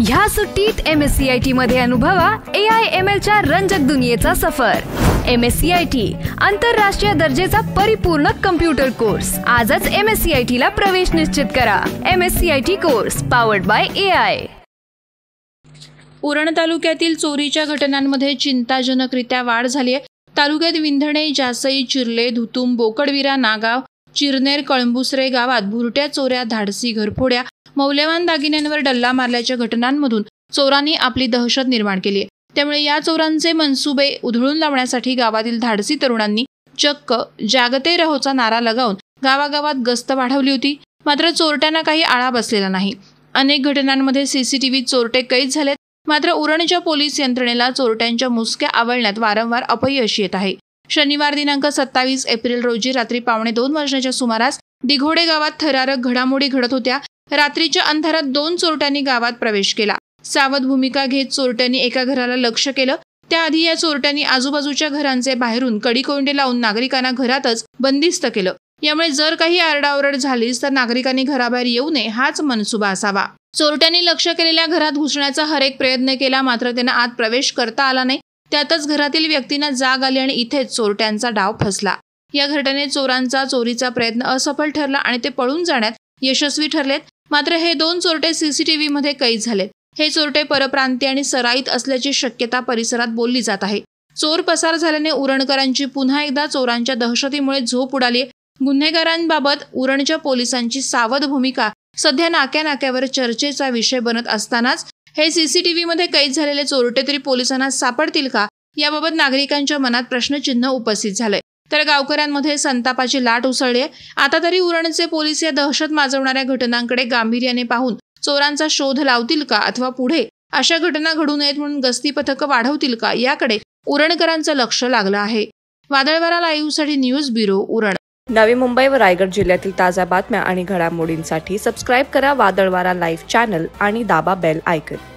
ह्या सुट्टीत MSCIT मध्ये अनुभवा AI/ML च्या रंजक दुनियेचा सफर। MSCIT आंतरराष्ट्रीय दर्जेचा परिपूर्ण कम्प्युटर कोर्स। आजच MSCIT ला प्रवेश निश्चित करा। MSCIT course powered by AI। Uran तालुक्यातील चोरीच्या घटनांमध्ये चिंताजनकरित्या वाढ झाली आहे। तालुक्यात विंधणे, जासई, चिर्ले, धुतुम, बोकडविरा, नागाव, चिरनेर, कळंबुसरे गावात भुरट्या चोऱ्या, धाडसी घरफोड्या, मौल्यवान दागिन्यांवर डल्ला मारल्याच्या घटनांमधून चोरांनी आपली दहशत निर्माण केली आहे। त्यामुळे या चोरांचे मनसुबे उधळून लावण्यासाठी गावातील धाडसी तरुणांनी चक्क जागते रहोचा नारा लगावून गावागावात गस्त वाढवली होती। मात्र चोरट्यांना काही आळा बसलेला नाही। अनेक घटनांमध्ये CCTV चोरटे कैद झालेत। मात्र उरणच्या पोलीस यंत्रणेला चोरट्यांच्या मुसक्या आवळण्यात वारंवार अपयश येत आहे। शनिवार दिनांक 27 एप्रिल रोजी रात्री 1:15 वाजण्याच्या सुमारास दिघोडे गावात थरारक घडामोडी घडत होत्या। रात्रीच्या अंधारात 2 चोरट्यांनी गावात प्रवेश केला। सावध भूमिका घेत चोरट्यांनी एका घराला लक्ष्य केलं। त्याआधी या चोरट्यांनी आजूबाजूच्या घरांचे बाहेरून कडी-कोंडे लावून नागरिकांना घरातच बंदिस्त केलं। यामुळे जर काही आरडाओरड झालीच तर नागरिकांनी घराबाहेर येऊ नये हाच मनसुबा असावा। चोरट्यांनी लक्ष केलेल्या घरात घुसण्याचा हरेक प्रयत्न केला, मात्र त्यांना आत प्रवेश करता आला नाही। त्यातच घरातील व्यक्तींना जाग आली आणि इथेच चोरट्यांचा डाव फसला। या घटनेत चोरांचा चोरीचा प्रयत्न असफल ठरला आणि ते पळून जाण्यात यशस्वी ठरलेत। मात्र हे 2 चोरटे CCTV मध्ये कैद झालेत। हे चोरटे परप्रांतीय आणि सराईत असल्याची शक्यता परिसरात बोलली जात आहे। चोर पसार झाल्याने उरणकरांची पुन्हा एकदा चोरांच्या दहशतीमुळे झोप उडाली। गुन्हेगारांबाबत उरणच्या पोलिसांची सावध भूमिका सध्या नाक्यानाक्यावर चर्चेचा विषय बनत असतानाच हे CCTV मध्ये कैद झालेले चोरटे तरी पोलिसांना सापडतील का, याबाबत नागरिकांच्या मनात प्रश्नचिन्ह उपस्थित झालंय। तर गावकऱ्यांमध्ये संतापाची लाट उसळली आहे। आता तरी उरणचे पोलीस या दहशत माजवणाऱ्या घटनांकडे गांभीर्याने पाहून चोरांचा शोध लावतील का, अथवा पुढे अशा घटना घडू नयेत म्हणून गस्ती पथकं वाढवतील का, याकडे उरणकरांचं लक्ष लागलं आहे। वादळवारा लाईव्हसाठी न्यूज ब्युरो, उरण। नवी मुंबई व रायगड जिल्ह्यातील ताज्या बातम्या आणि घडामोडींसाठी सबस्क्राईब करा वादळवारा लाईव्ह चॅनल आणि दाबा बेल आयकॉन।